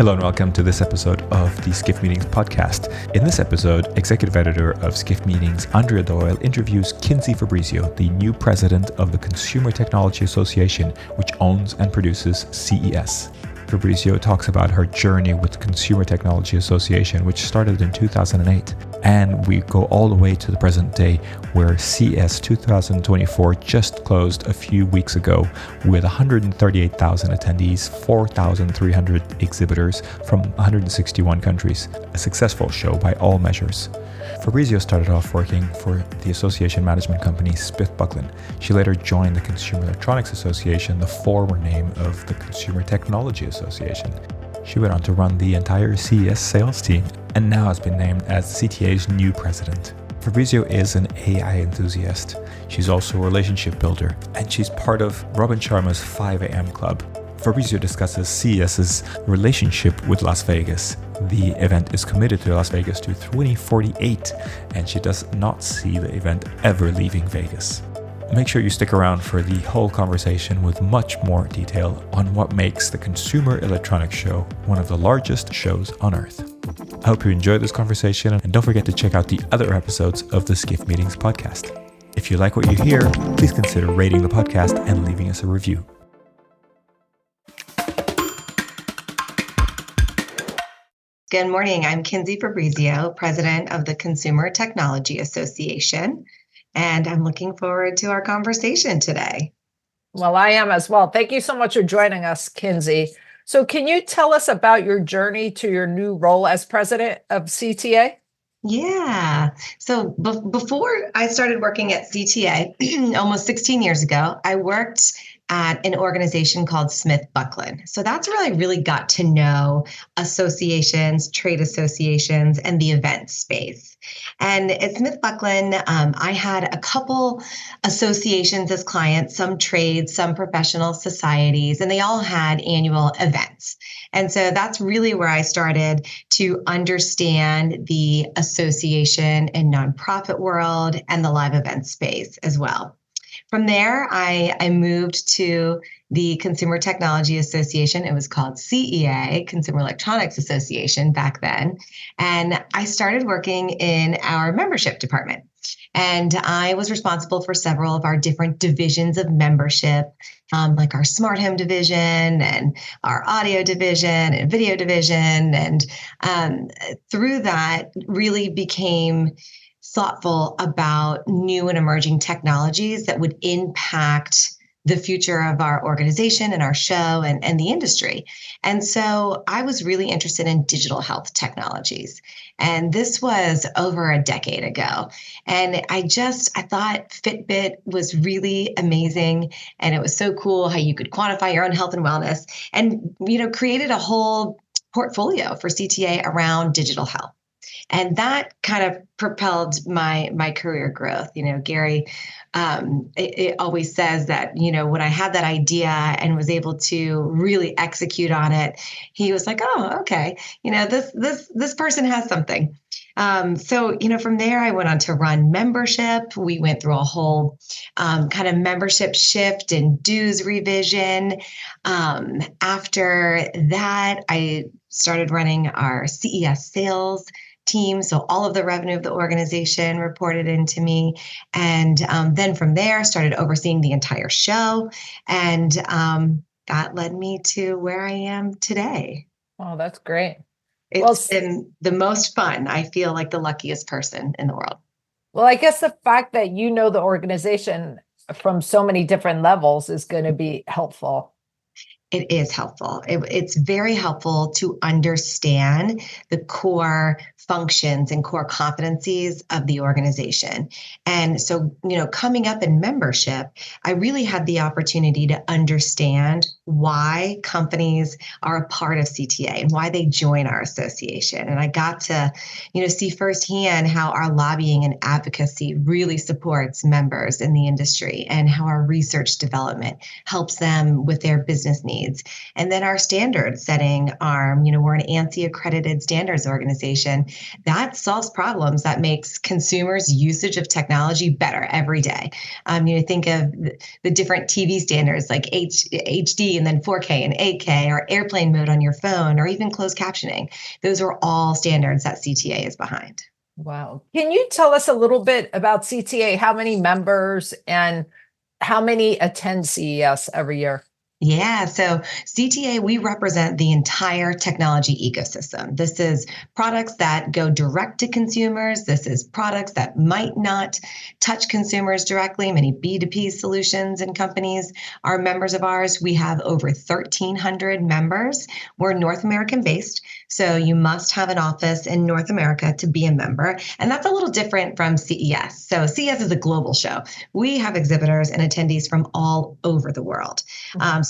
Hello and welcome to this episode of the Skift Meetings podcast. In this episode, executive editor of Skift Meetings, Andrea Doyle, interviews Kinsey Fabrizio, the new president of the Consumer Technology Association, which owns and produces CES. Fabrizio talks about her journey with the Consumer Technology Association, which started in 2008. And we go all the way to the present day, where CES 2024 just closed a few weeks ago with 138,000 attendees, 4,300 exhibitors from 161 countries. A successful show by all measures. Fabrizio started off working for the association management company Smith Buckland. She later joined the Consumer Electronics Association, the former name of the Consumer Technology Association. She went on to run the entire CES sales team and now has been named as CTA's new president. Fabrizio is an AI enthusiast. She's also a relationship builder, and she's part of Robin Sharma's 5 a.m. club. Fabrizio discusses CES's relationship with Las Vegas. The event is committed to Las Vegas to 2048, and she does not see the event ever leaving Vegas. Make sure you stick around for the whole conversation with much more detail on what makes the Consumer Electronics Show one of the largest shows on Earth. I hope you enjoyed this conversation, and don't forget to check out the other episodes of the Skift Meetings podcast. If you like what you hear, please consider rating the podcast and leaving us a review. Good morning. I'm Kinsey Fabrizio, president of the Consumer Technology Association, and I'm looking forward to our conversation today. Well, I am as well. Thank you so much for joining us, Kinsey. So can you tell us about your journey to your new role as president of CTA? Yeah. So before I started working at CTA almost 16 years ago, I worked at an organization called Smith Buckland. So that's where I really got to know associations, trade associations, and the event space. And at Smith Buckland, I had a couple associations as clients, some trades, some professional societies, and they all had annual events. And so that's really where I started to understand the association and nonprofit world and the live event space as well. From there, I moved to the Consumer Technology Association. It was called CEA, Consumer Electronics Association back then. And I started working in our membership department. And I was responsible for several of our different divisions of membership, like our smart home division and our audio division and video division. And through that, really became thoughtful about new and emerging technologies that would impact the future of our organization and our show and the industry. And so I was really interested in digital health technologies. And this was over a decade ago. And I thought Fitbit was really amazing. And it was so cool how you could quantify your own health and wellness and, created a whole portfolio for CTA around digital health. And that kind of propelled my career growth. Gary, it always says that, when I had that idea and was able to really execute on it, he was like, oh, okay, this person has something. So, from there, I went on to run membership. We went through a whole kind of membership shift and dues revision. After that, I started running our CES sales team. So all of the revenue of the organization reported into me. And then from there, started overseeing the entire show. And that led me to where I am today. Oh, that's great. It's been the most fun. I feel like the luckiest person in the world. Well, I guess the fact that you know the organization from so many different levels is going to be helpful. It is helpful. It's very helpful to understand the core functions and core competencies of the organization. And so, coming up in membership, I really had the opportunity to understand why companies are a part of CTA and why they join our association. And I got to, see firsthand how our lobbying and advocacy really supports members in the industry and how our research development helps them with their business needs. needs. And then our standard setting arm, we're an ANSI accredited standards organization that solves problems that makes consumers' usage of technology better every day. Think of the different TV standards like HD and then 4K and 8K, or airplane mode on your phone, or even closed captioning. Those are all standards that CTA is behind. Wow. Can you tell us a little bit about CTA? How many members and how many attend CES every year? Yeah, so CTA, we represent the entire technology ecosystem. This is products that go direct to consumers. This is products that might not touch consumers directly, many B2P solutions and companies are members of ours. We have over 1,300 members. We're North American based, so you must have an office in North America to be a member. And that's a little different from CES. So CES is a global show. We have exhibitors and attendees from all over the world.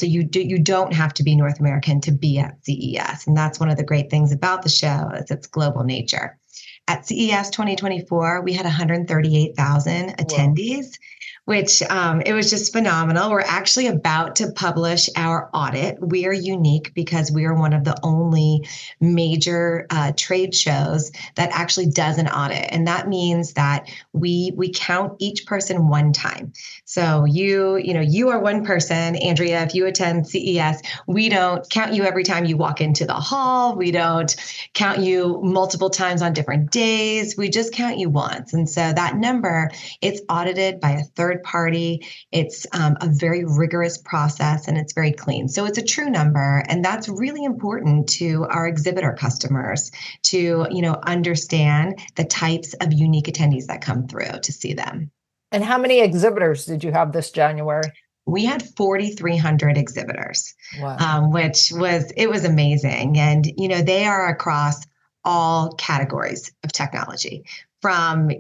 So you don't have to be North American to be at CES. And that's one of the great things about the show is its global nature. At CES 2024, we had 138,000 attendees, which it was just phenomenal. We're actually about to publish our audit. We are unique because we are one of the only major trade shows that actually does an audit. And that means that we count each person one time. So you are one person, Andrea. If you attend CES, we don't count you every time you walk into the hall. We don't count you multiple times on different days. We just count you once. And so that number, it's audited by a third party. It's a very rigorous process and it's very clean. So it's a true number. And that's really important to our exhibitor customers to, understand the types of unique attendees that come through to see them. And how many exhibitors did you have this January? We had 4,300 exhibitors, Wow. which was amazing. And, they are across all categories of technology, from,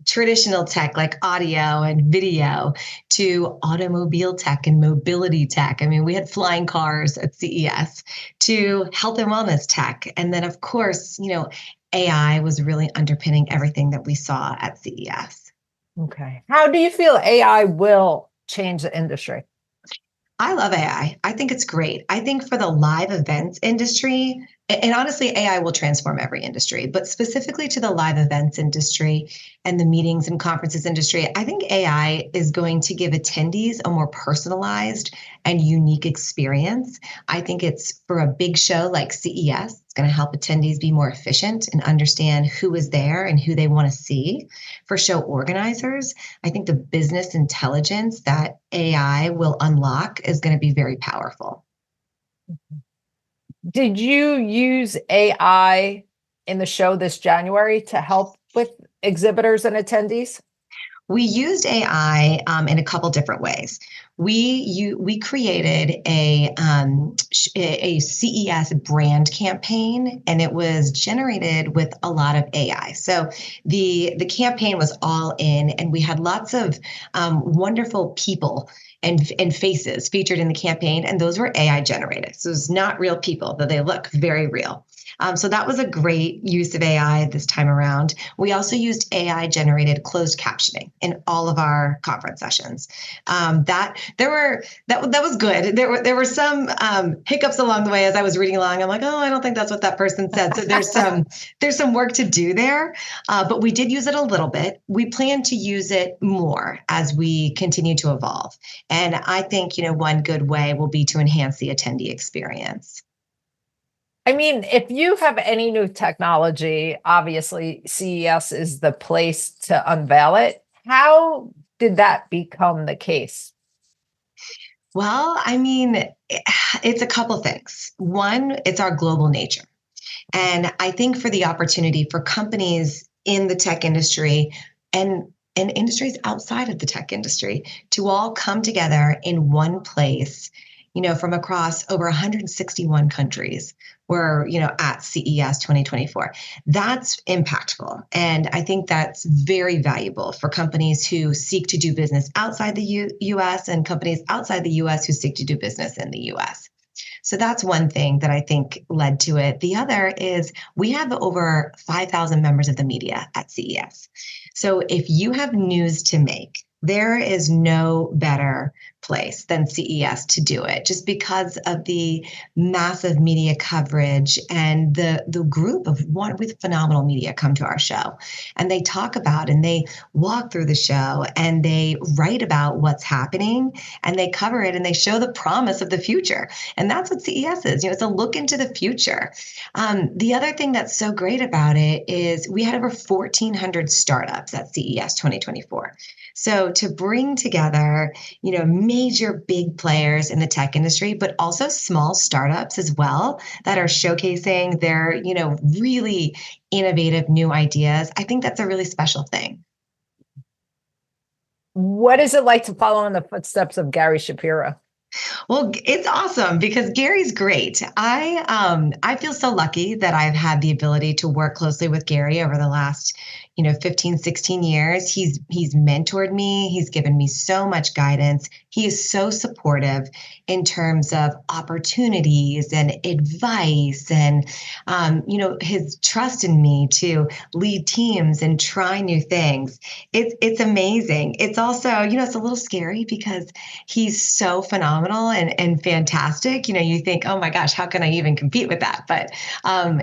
traditional tech like audio and video to automobile tech and mobility tech. I mean, we had flying cars at CES, to health and wellness tech. And then, of course, AI was really underpinning everything that we saw at CES. Okay. How do you feel AI will change the industry? I love AI. I think it's great. I think for the live events industry, and honestly, AI will transform every industry, but specifically to the live events industry and the meetings and conferences industry, I think AI is going to give attendees a more personalized and unique experience. I think it's for a big show like CES, it's going to help attendees be more efficient and understand who is there and who they want to see. For show organizers, I think the business intelligence that AI will unlock is going to be very powerful. Did you use AI in the show this January to help with exhibitors and attendees? We used AI in a couple different ways. We created a CES brand campaign, and it was generated with a lot of AI. So the campaign was all in, and we had lots of wonderful people and faces featured in the campaign, and those were AI generated. So it's not real people, though they look very real. So that was a great use of AI this time around. We also used AI generated closed captioning in all of our conference sessions. That was good. There were some hiccups along the way as I was reading along. I'm like, oh, I don't think that's what that person said. So there's some work to do there, but we did use it a little bit. We plan to use it more as we continue to evolve. And I think one good way will be to enhance the attendee experience. I mean, if you have any new technology, obviously CES is the place to unveil it. How did that become the case? Well, I mean, it's a couple things. One, it's our global nature. And I think for the opportunity for companies in the tech industry and industries outside of the tech industry to all come together in one place, from across over 161 countries, we're, at CES 2024. That's impactful. And I think that's very valuable for companies who seek to do business outside the US and companies outside the US who seek to do business in the US. So that's one thing that I think led to it. The other is we have over 5,000 members of the media at CES. So if you have news to make, there is no better place than CES to do it, just because of the massive media coverage and the group of one with phenomenal media come to our show, and they talk about and they walk through the show and they write about what's happening and they cover it and they show the promise of the future. And that's what CES is. It's a look into the future. The other thing that's so great about it is we had over 1,400 startups at CES 2024. So to bring together, major big players in the tech industry, but also small startups as well that are showcasing their, really innovative new ideas, I think that's a really special thing. What is it like to follow in the footsteps of Gary Shapiro? Well, it's awesome because Gary's great. I feel so lucky that I've had the ability to work closely with Gary over the last 15, 16 years. He's mentored me. He's given me so much guidance. He is so supportive in terms of opportunities and advice and, his trust in me to lead teams and try new things. It's amazing. It's also, it's a little scary because he's so phenomenal and fantastic. You think, oh my gosh, how can I even compete with that? But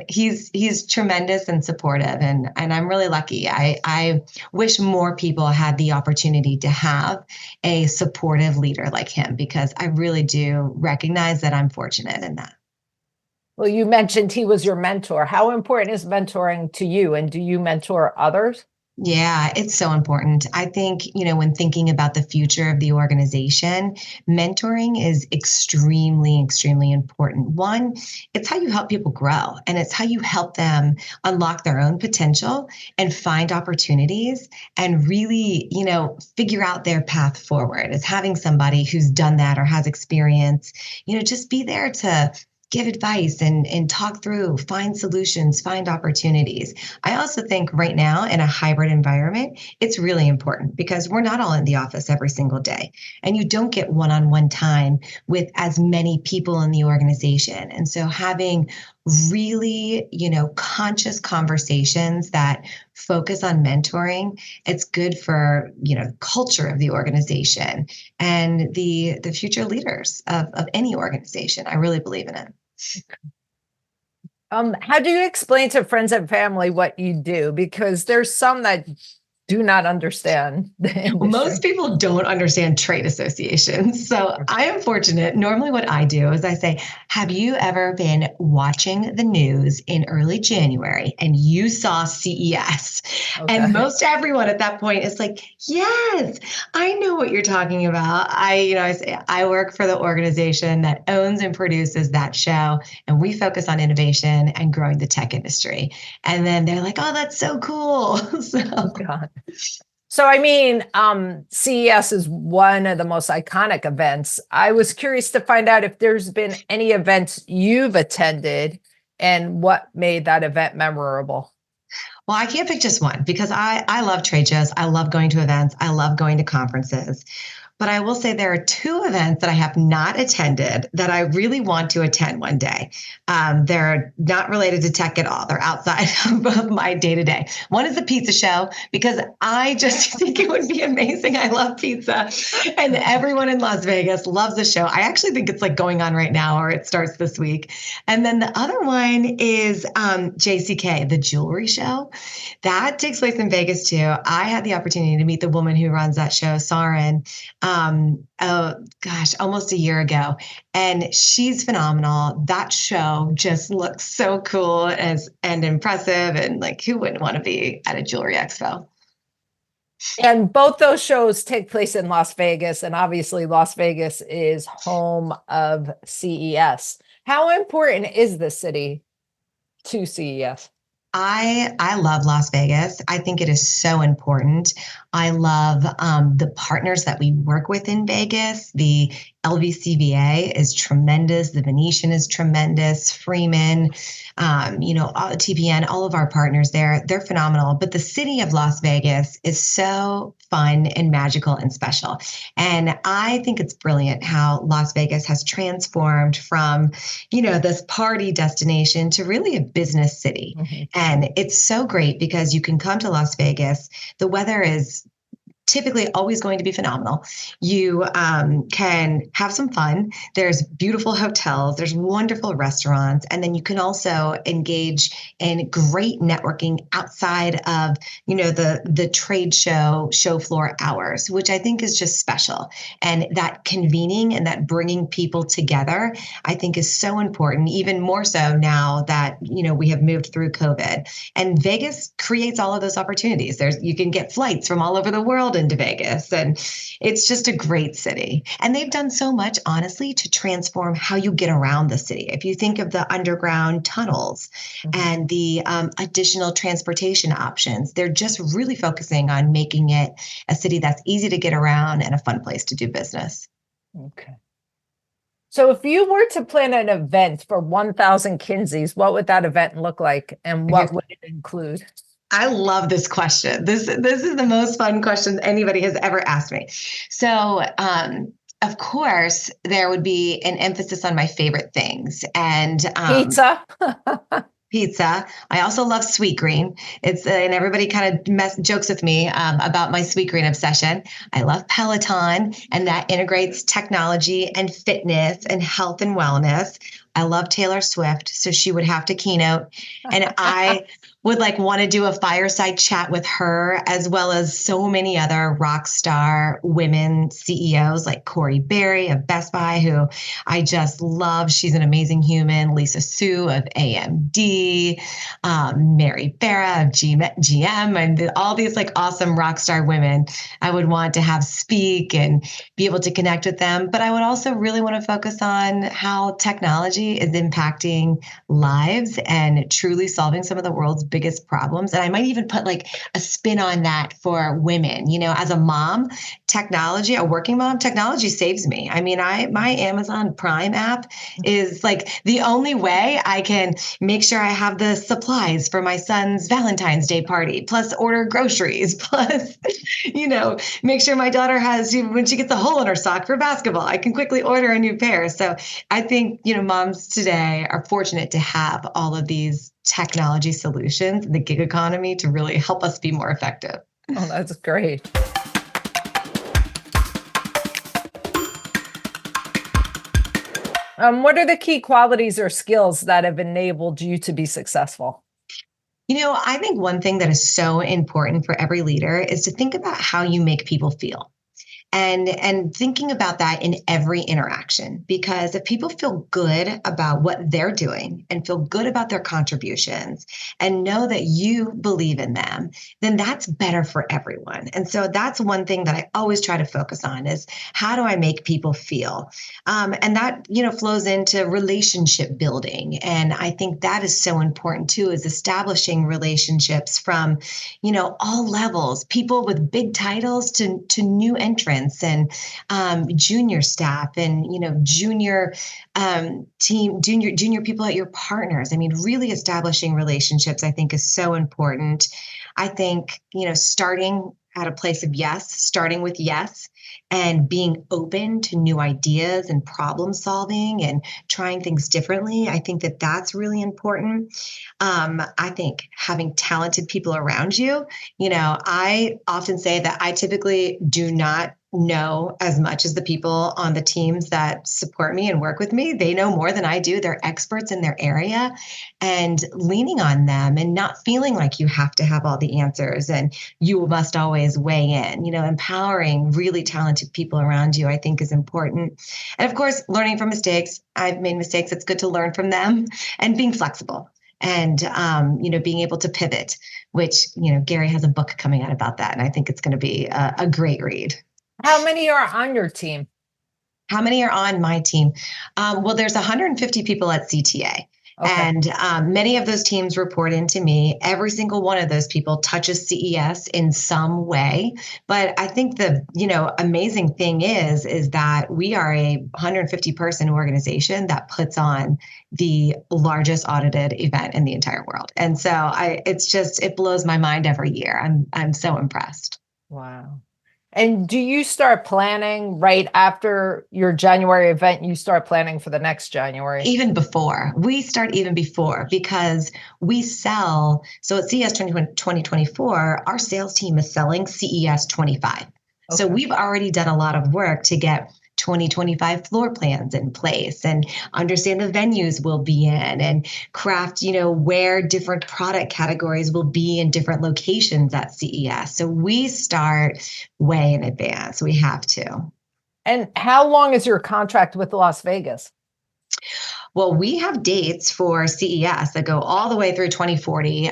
he's tremendous and supportive, and I'm really lucky. I wish more people had the opportunity to have a supportive leader like him, because I really do recognize that I'm fortunate in that. Well, you mentioned he was your mentor. How important is mentoring to you, and do you mentor others? Yeah, it's so important. I think, when thinking about the future of the organization, mentoring is extremely, extremely important. One, it's how you help people grow, and it's how you help them unlock their own potential and find opportunities and really, figure out their path forward. It's having somebody who's done that or has experience, just be there to give advice and talk through, find solutions, find opportunities. I also think right now in a hybrid environment, it's really important because we're not all in the office every single day, and you don't get one-on-one time with as many people in the organization. And so having really, conscious conversations that focus on mentoring, it's good for, culture of the organization and the future leaders of any organization. I really believe in it. How do you explain to friends and family what you do? Because there's some that do not understand the industry. Most people don't understand trade associations. So I am fortunate. Normally, what I do is I say, have you ever been watching the news in early January and you saw CES? Okay. And most everyone at that point is like, yes, I know what you're talking about. I say, I work for the organization that owns and produces that show, and we focus on innovation and growing the tech industry. And then they're like, oh, that's so cool. God. So, I mean, CES is one of the most iconic events. I was curious to find out if there's been any events you've attended and what made that event memorable. Well, I can't pick just one because I love trade shows. I love going to events. I love going to conferences. But I will say there are two events that I have not attended that I really want to attend one day. They're not related to tech at all. They're outside of my day-to-day. One is the pizza show, because I just think it would be amazing. I love pizza, and everyone in Las Vegas loves the show. I actually think it's like going on right now, or it starts this week. And then the other one is JCK, the jewelry show. That takes place in Vegas too. I had the opportunity to meet the woman who runs that show, Saren. Almost a year ago. And she's phenomenal. That show just looks so cool and impressive. And like, who wouldn't want to be at a jewelry expo? And both those shows take place in Las Vegas. And obviously, Las Vegas is home of CES. How important is the city to CES? I love Las Vegas. I think it is so important. I love the partners that we work with in Vegas. The LVCVA is tremendous. The Venetian is tremendous. Freeman, TPN, all of our partners there, they're phenomenal. But the city of Las Vegas is so fun and magical and special. And I think it's brilliant how Las Vegas has transformed from, this party destination to really a business city. Mm-hmm. And it's so great because you can come to Las Vegas. The weather is typically always going to be phenomenal. You can have some fun. There's beautiful hotels, there's wonderful restaurants, and then you can also engage in great networking outside of, the trade show floor hours, which I think is just special. And that convening and that bringing people together, I think is so important, even more so now that, we have moved through COVID. And Vegas creates all of those opportunities. You can get flights from all over the world into Vegas, and it's just a great city. And they've done so much, honestly, to transform how you get around the city. If you think of the underground tunnels and the additional transportation options, they're just really focusing on making it a city that's easy to get around and a fun place to do business. Okay. So if you were to plan an event for 1,000 Kinseys, what would that event look like, and what would it include? I love this question. This is the most fun question anybody has ever asked me. So, of course, there would be an emphasis on my favorite things, and Pizza. Pizza. I also love Sweetgreen. And everybody kind of jokes with me about my Sweetgreen obsession. I love Peloton, and that integrates technology and fitness and health and wellness. I love Taylor Swift, so she would have to keynote, and I would want to do a fireside chat with her, as well as so many other rock star women CEOs like Corey Berry of Best Buy, who I just love. She's an amazing human. Lisa Su of AMD, Mary Barra of GM, and all these awesome rock star women I would want to have speak and be able to connect with them. But I would also really want to focus on how technology is impacting lives and truly solving some of the world's biggest problems. And I might even put a spin on that for women. As a mom, technology, a working mom, technology saves me. I mean, my Amazon Prime app is the only way I can make sure I have the supplies for my son's Valentine's Day party, plus order groceries, plus, make sure my daughter has, when she gets a hole in her sock for basketball, I can quickly order a new pair. So I think, moms today are fortunate to have all of these technology solutions in the gig economy to really help us be more effective. Oh, that's great. What are the key qualities or skills that have enabled you to be successful? I think one thing that is so important for every leader is to think about how you make people feel. And thinking about that in every interaction, because if people feel good about what they're doing and feel good about their contributions and know that you believe in them, then that's better for everyone. And so that's one thing that I always try to focus on is how do I make people feel? And that, flows into relationship building. And I think that is so important too, is establishing relationships from, all levels, people with big titles to new entrants and junior staff and junior team, junior people at your partners. I mean, really establishing relationships, I think, is so important. I think starting at a place of yes, starting with yes, and being open to new ideas and problem solving and trying things differently. I think that that's really important. I think having talented people around you, I often say that I typically do not know as much as the people on the teams that support me and work with me. They know more than I do. They're experts in their area, and leaning on them and not feeling like you have to have all the answers and you must always weigh in. Empowering really talented people around you, I think, is important. And of course, learning from mistakes. I've made mistakes. It's good to learn from them, and being flexible and, being able to pivot, which, Gary has a book coming out about that. And I think it's going to be a great read. How many are on your team? How many are on my team? Well, there's 150 people at CTA. Okay. And many of those teams report into me. Every single one of those people touches CES in some way. But I think the amazing thing is that we are a 150 person organization that puts on the largest audited event in the entire world. And so it blows my mind every year. I'm so impressed. Wow. And do you start planning right after your January event? You start planning for the next January? We start even before, because we sell. So at CES 2024, our sales team is selling CES 25. So we've already done a lot of work to get 2025 floor plans in place and understand the venues we'll be in and craft, where different product categories will be in different locations at CES. So we start way in advance. We have to. And how long is your contract with Las Vegas? Well, we have dates for CES that go all the way through 2040.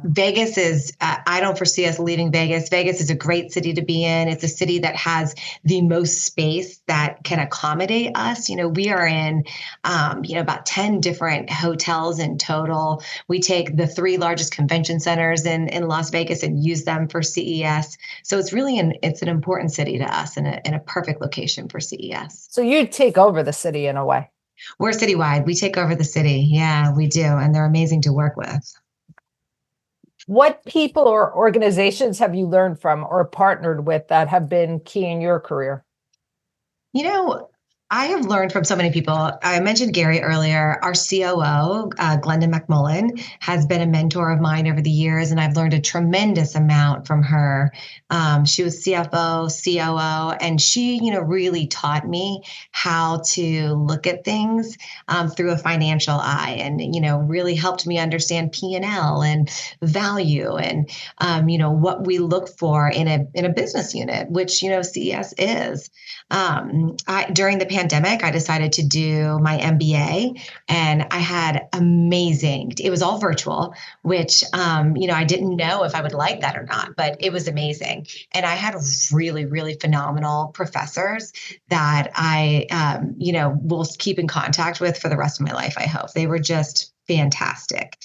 Vegas is, I don't foresee us leaving Vegas. Vegas is a great city to be in. It's a city that has the most space that can accommodate us. We are in, about 10 different hotels in total. We take the 3 largest convention centers in Las Vegas and use them for CES. So it's really it's an important city to us and a perfect location for CES. So you take over the city in a way. We're citywide. We take over the city. Yeah, we do. And they're amazing to work with. What people or organizations have you learned from or partnered with that have been key in your career? I have learned from so many people. I mentioned Gary earlier. Our COO, Glenda McMullen, has been a mentor of mine over the years, and I've learned a tremendous amount from her. She was CFO, COO, and she, really taught me how to look at things through a financial eye, and really helped me understand P&L and value, and what we look for in a business unit, which CES is. During the pandemic, I decided to do my MBA, and I had it was all virtual, which, I didn't know if I would like that or not, but it was amazing. And I had really, really phenomenal professors that I, will keep in contact with for the rest of my life, I hope. They were just fantastic.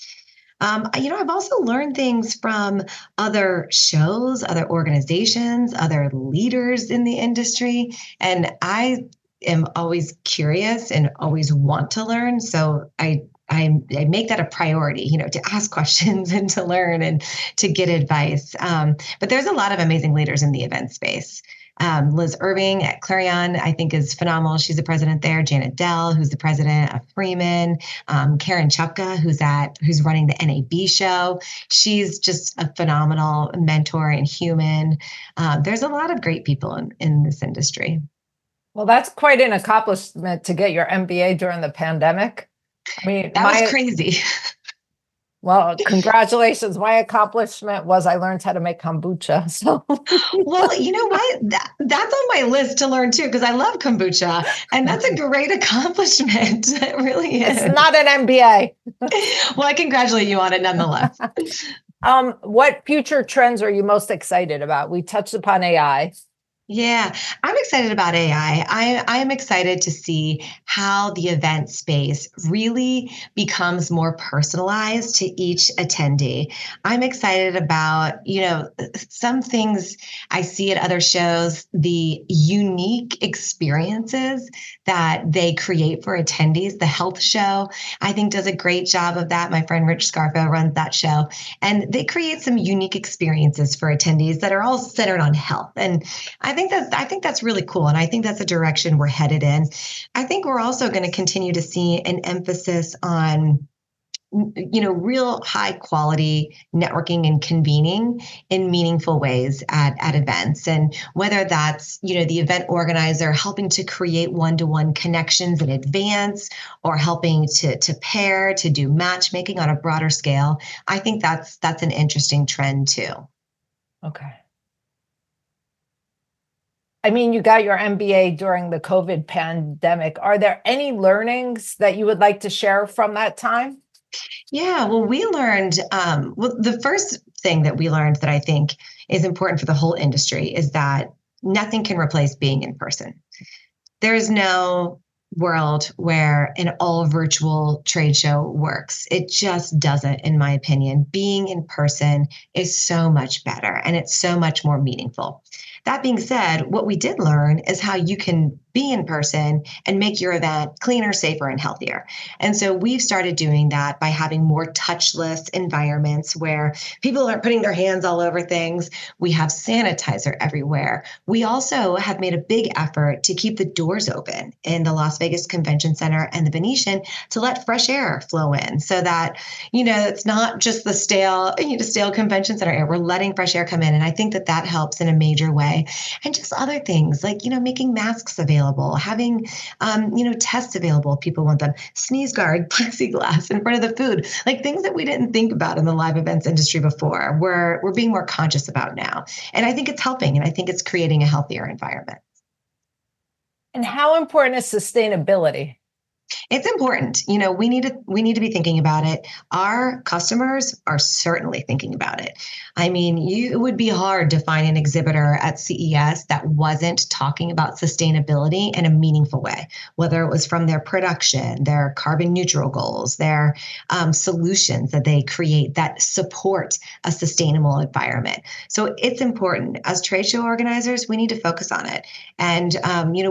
I've also learned things from other shows, other organizations, other leaders in the industry, and I am always curious and always want to learn. So I make that a priority, to ask questions and to learn and to get advice. But there's a lot of amazing leaders in the event space. Liz Irving at Clarion, I think, is phenomenal. She's the president there. Janet Dell, who's the president of Freeman. Karen Chupka, who's running the NAB show. She's just a phenomenal mentor and human. There's a lot of great people in this industry. Well, that's quite an accomplishment to get your MBA during the pandemic. I mean, that was crazy. Well, congratulations. My accomplishment was I learned how to make kombucha. So, well, you know what? That's on my list to learn too, because I love kombucha, and that's a great accomplishment. It really is. It's not an MBA. Well, I congratulate you on it nonetheless. What future trends are you most excited about? We touched upon AI. Yeah, I'm excited about AI. I am excited to see how the event space really becomes more personalized to each attendee. I'm excited about, some things I see at other shows, the unique experiences that they create for attendees. The health show, I think, does a great job of that. My friend Rich Scarfo runs that show, and they create some unique experiences for attendees that are all centered on health. And I think that's really cool. And I think that's the direction we're headed in. I think we're also going to continue to see an emphasis on, real high quality networking and convening in meaningful ways at events. And whether that's, the event organizer helping to create one-to-one connections in advance, or helping to pair, to do matchmaking on a broader scale, I think that's an interesting trend too. Okay. I mean, you got your MBA during the COVID pandemic. Are there any learnings that you would like to share from that time? Yeah, well, we learned, the first thing that we learned that I think is important for the whole industry is that nothing can replace being in person. There is no world where an all virtual trade show works. It just doesn't, in my opinion. Being in person is so much better, and it's so much more meaningful. That being said, what we did learn is how you can be in person and make your event cleaner, safer, and healthier. And so we've started doing that by having more touchless environments where people aren't putting their hands all over things. We have sanitizer everywhere. We also have made a big effort to keep the doors open in the Las Vegas Convention Center and the Venetian to let fresh air flow in, so that, it's not just the stale convention center air. We're letting fresh air come in. And I think that helps in a major way. way. And just other things like, making masks available, having, tests available if people want them, sneeze guard, plexiglass in front of the food, like things that we didn't think about in the live events industry before. We're being more conscious about now. And I think it's helping, and I think it's creating a healthier environment. And how important is sustainability? It's important. We need to be thinking about it. Our customers are certainly thinking about it. I mean, it would be hard to find an exhibitor at CES that wasn't talking about sustainability in a meaningful way, whether it was from their production, their carbon neutral goals, their solutions that they create that support a sustainable environment. So it's important. As trade show organizers, we need to focus on it. And,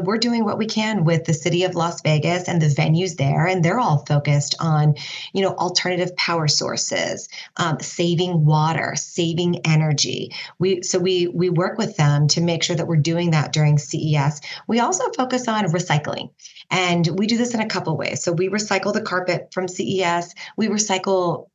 we're doing what we can with the city of Las Vegas and the venues there, and they're all focused on, alternative power sources, saving water, saving energy. We work with them to make sure that we're doing that during CES. We also focus on recycling. And we do this in a couple ways. So we recycle the carpet from CES. We recycle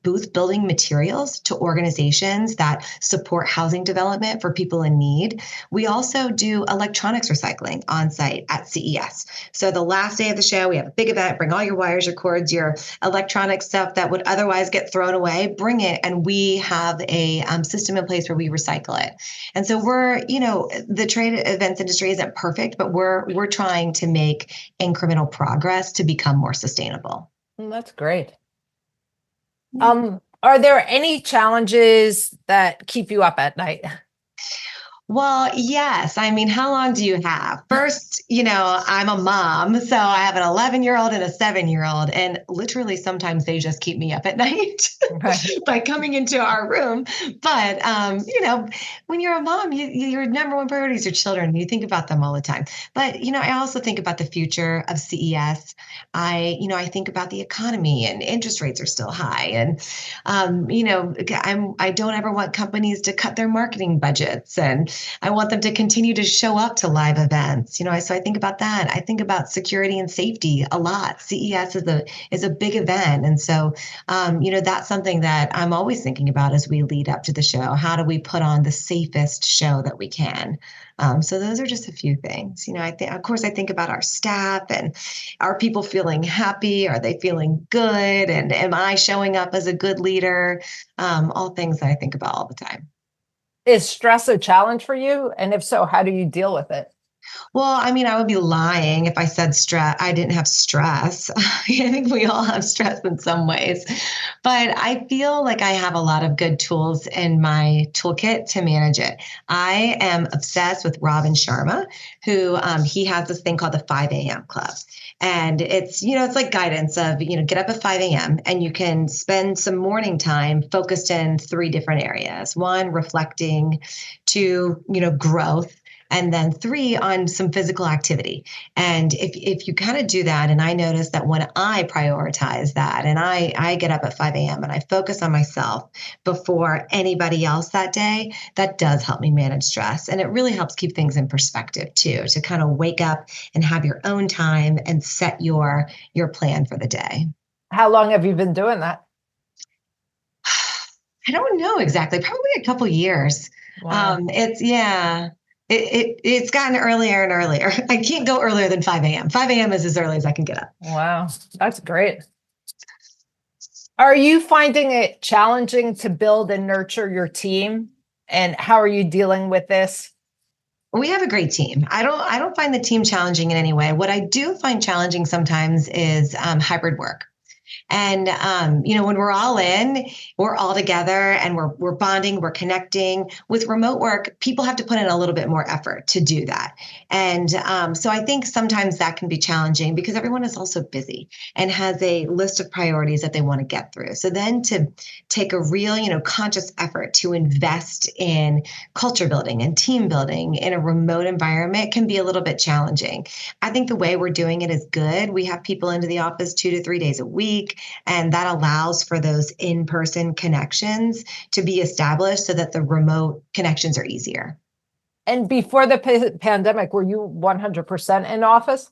booth building materials to organizations that support housing development for people in need. We also do electronics recycling on site at CES. So the last day of the show, we have a big event, bring all your wires, your cords, your electronic stuff that would otherwise get thrown away, bring it. And we have a system in place where we recycle it. And so the trade events industry isn't perfect, but we're trying to make incremental progress to become more sustainable. That's great. Are there any challenges that keep you up at night? Well, yes. I mean, how long do you have? First, I'm a mom, so I have an 11-year-old and a 7-year-old, and literally sometimes they just keep me up at night by coming into our room. But, when you're a mom, your number one priority is your children. You think about them all the time. But, I also think about the future of CES. I think about the economy, and interest rates are still high. And, I don't ever want companies to cut their marketing budgets, and I want them to continue to show up to live events. So I think about that. I think about security and safety a lot. CES is a big event. And so, that's something that I'm always thinking about as we lead up to the show. How do we put on the safest show that we can? So those are just a few things. I think about our staff, and are people feeling happy? Are they feeling good? And am I showing up as a good leader? All things that I think about all the time. Is stress a challenge for you? And if so, how do you deal with it? Well, I mean, I would be lying if I said I didn't have stress. I think we all have stress in some ways, but I feel like I have a lot of good tools in my toolkit to manage it. I am obsessed with Robin Sharma, who he has this thing called the 5 a.m. club. And it's like guidance of, get up at 5 a.m. and you can spend some morning time focused in 3 different areas. 1, reflecting; 2, growth; and then 3, on some physical activity. And if you kind of do that, and I notice that when I prioritize that, and I get up at 5 a.m. and I focus on myself before anybody else that day, that does help me manage stress. And it really helps keep things in perspective too, to kind of wake up and have your own time and set your plan for the day. How long have you been doing that? I don't know exactly, probably a couple years. Wow. It's gotten earlier and earlier. I can't go earlier than 5 a.m. 5 a.m. is as early as I can get up. Wow, that's great. Are you finding it challenging to build and nurture your team? And how are you dealing with this? We have a great team. I don't find the team challenging in any way. What I do find challenging sometimes is hybrid work. And, when we're all in, we're all together and we're bonding, we're connecting. With remote work, people have to put in a little bit more effort to do that. And so I think sometimes that can be challenging because everyone is also busy and has a list of priorities that they want to get through. So then to take a real, conscious effort to invest in culture building and team building in a remote environment can be a little bit challenging. I think the way we're doing it is good. We have people into the office 2 to 3 days a week. And that allows for those in-person connections to be established so that the remote connections are easier. And before the pandemic, were you 100% in office?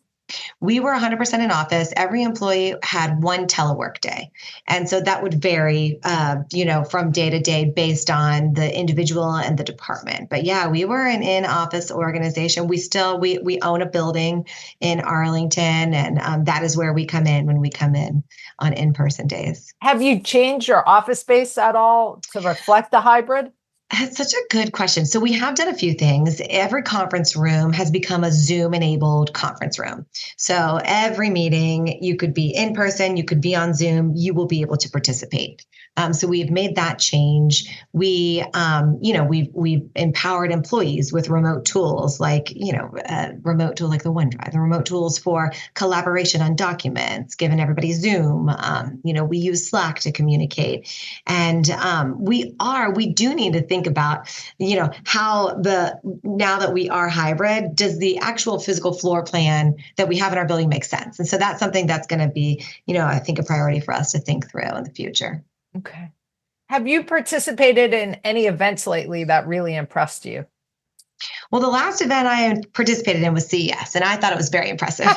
We were 100% in office. Every employee had one telework day. And so that would vary, from day to day based on the individual and the department. But yeah, we were an in-office organization. We own a building in Arlington, and that is where we come in when we come in on in-person days. Have you changed your office space at all to reflect the hybrid? That's such a good question. So we have done a few things. Every conference room has become a Zoom enabled conference room. So every meeting, you could be in person, you could be on Zoom, you will be able to participate. So we've made that change. We've empowered employees with remote tools like, remote tool like the OneDrive, the remote tools for collaboration on documents, given everybody Zoom. We use Slack to communicate. And we do need to think about, now that we are hybrid, does the actual physical floor plan that we have in our building make sense? And so that's something that's going to be, I think a priority for us to think through in the future. Okay. Have you participated in any events lately that really impressed you? Well, the last event I participated in was CES, and I thought it was very impressive.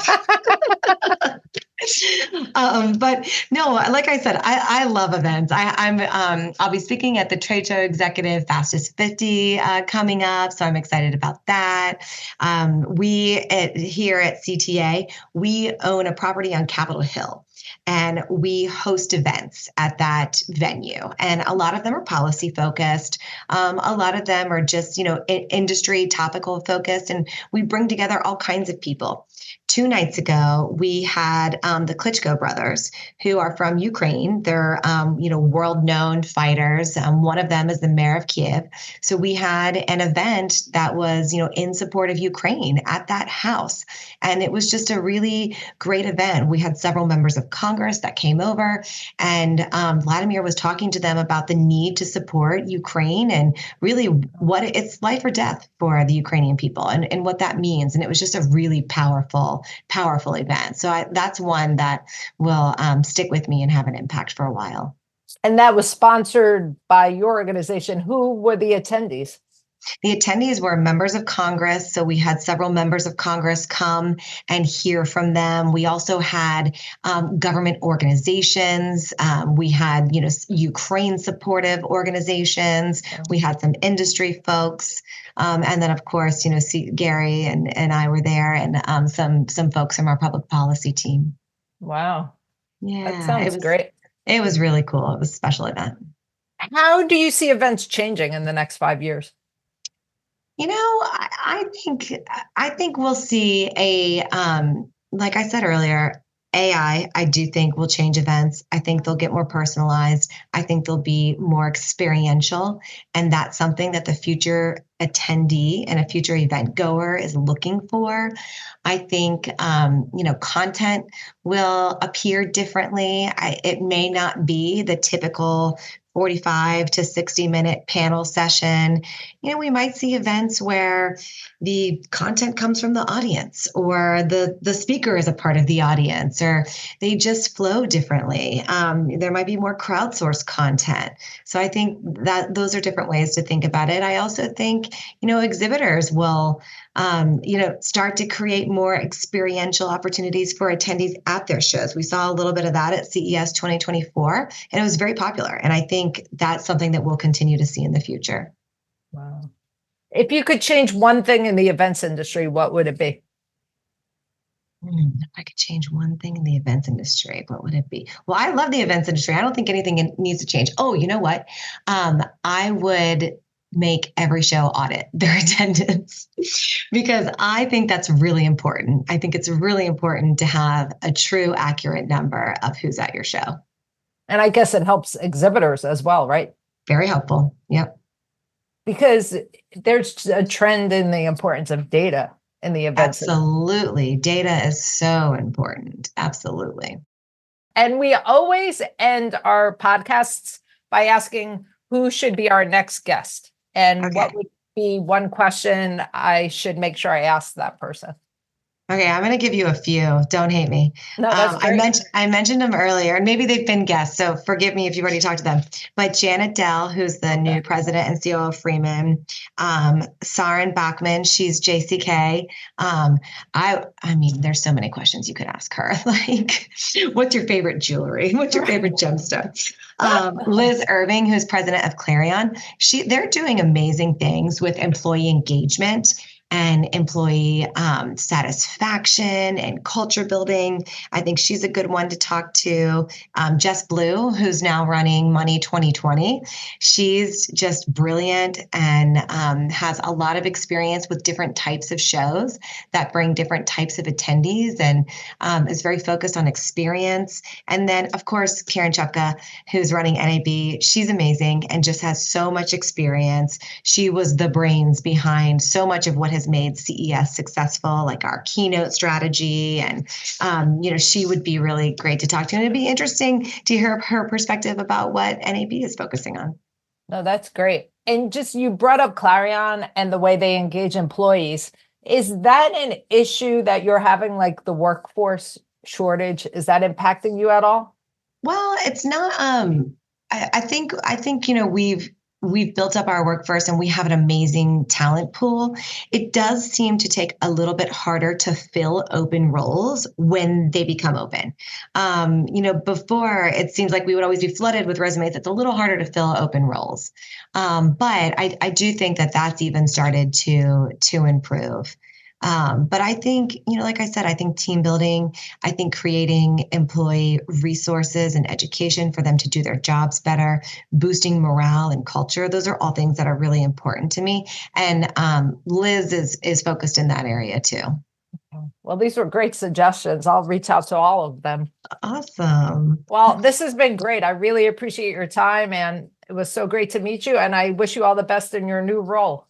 But no, like I said, I love events. I'll be speaking at the Trade Show Executive Fastest 50 coming up, so I'm excited about that. Here at CTA, we own a property on Capitol Hill. And we host events at that venue. And a lot of them are policy focused. A lot of them are just, industry topical focused. And we bring together all kinds of people. 2 nights ago, we had the Klitschko brothers, who are from Ukraine. They're, world-known fighters. One of them is the mayor of Kiev. So we had an event that was, in support of Ukraine at that house. And it was just a really great event. We had several members of Congress that came over, and Vladimir was talking to them about the need to support Ukraine and really what it's life or death for the Ukrainian people and what that means. And it was just a really powerful event. So that's one that will stick with me and have an impact for a while. And that was sponsored by your organization. Who were the attendees? The attendees were members of Congress. So we had several members of Congress come and hear from them. We also had government organizations. We had, Ukraine supportive organizations. We had some industry folks. And then, of course, Gary and I were there, and some folks from our public policy team. Wow. Yeah. That sounds great. It was really cool. It was a special event. How do you see events changing in the next 5 years? I think we'll see like I said earlier, AI, I do think will change events. I think they'll get more personalized. I think they'll be more experiential. And that's something that the future attendee and a future event goer is looking for. I think, content will appear differently. It may not be the typical 45 to 60-minute panel session. We might see events where the content comes from the audience, or the speaker is a part of the audience, or they just flow differently. There might be more crowdsourced content. So I think that those are different ways to think about it. I also think, exhibitors will start to create more experiential opportunities for attendees at their shows. We saw a little bit of that at CES 2024, and it was very popular. And I think that's something that we'll continue to see in the future. Wow. If you could change one thing in the events industry, what would it be? If I could change one thing in the events industry, what would it be? Well, I love the events industry. I don't think anything needs to change. Oh, you know what? I would make every show audit their attendance because I think that's really important. I think it's really important to have a true, accurate number of who's at your show. And I guess it helps exhibitors as well, right? Very helpful. Yep. Because there's a trend in the importance of data in the events. Absolutely. Data is so important. Absolutely. And we always end our podcasts by asking who should be our next guest. And what would be one question I should make sure I ask that person? Okay, I'm going to give you a few. Don't hate me. No, that's great. I mentioned them earlier, and maybe they've been guests, so forgive me if you've already talked to them. But Janet Dell, who's the Okay. new president and CEO of Freeman, Saren Bachman, she's JCK. I mean, there's so many questions you could ask her. Like, what's your favorite jewelry? What's your favorite gemstone? Liz Irving, who's president of Clarion, they're doing amazing things with employee engagement and employee satisfaction and culture building. I think she's a good one to talk to. Jess Blue, who's now running Money 2020. She's just brilliant and has a lot of experience with different types of shows that bring different types of attendees and is very focused on experience. And then, of course, Karen Chupka, who's running NAB. She's amazing and just has so much experience. She was the brains behind so much of what has made CES successful, like our keynote strategy. And, she would be really great to talk to. And it'd be interesting to hear her perspective about what NAB is focusing on. No, that's great. And just you brought up Clarion and the way they engage employees. Is that an issue that you're having, like the workforce shortage? Is that impacting you at all? Well, it's not. I think we've built up our workforce and we have an amazing talent pool. It does seem to take a little bit harder to fill open roles when they become open. Before it seems like we would always be flooded with resumes. It's a little harder to fill open roles, but I do think that that's even started to improve. But I think, like I said, I think team building, I think creating employee resources and education for them to do their jobs better, boosting morale and culture, those are all things that are really important to me. And Liz is focused in that area too. Well, these were great suggestions. I'll reach out to all of them. Awesome. Well, this has been great. I really appreciate your time, and it was so great to meet you. And I wish you all the best in your new role.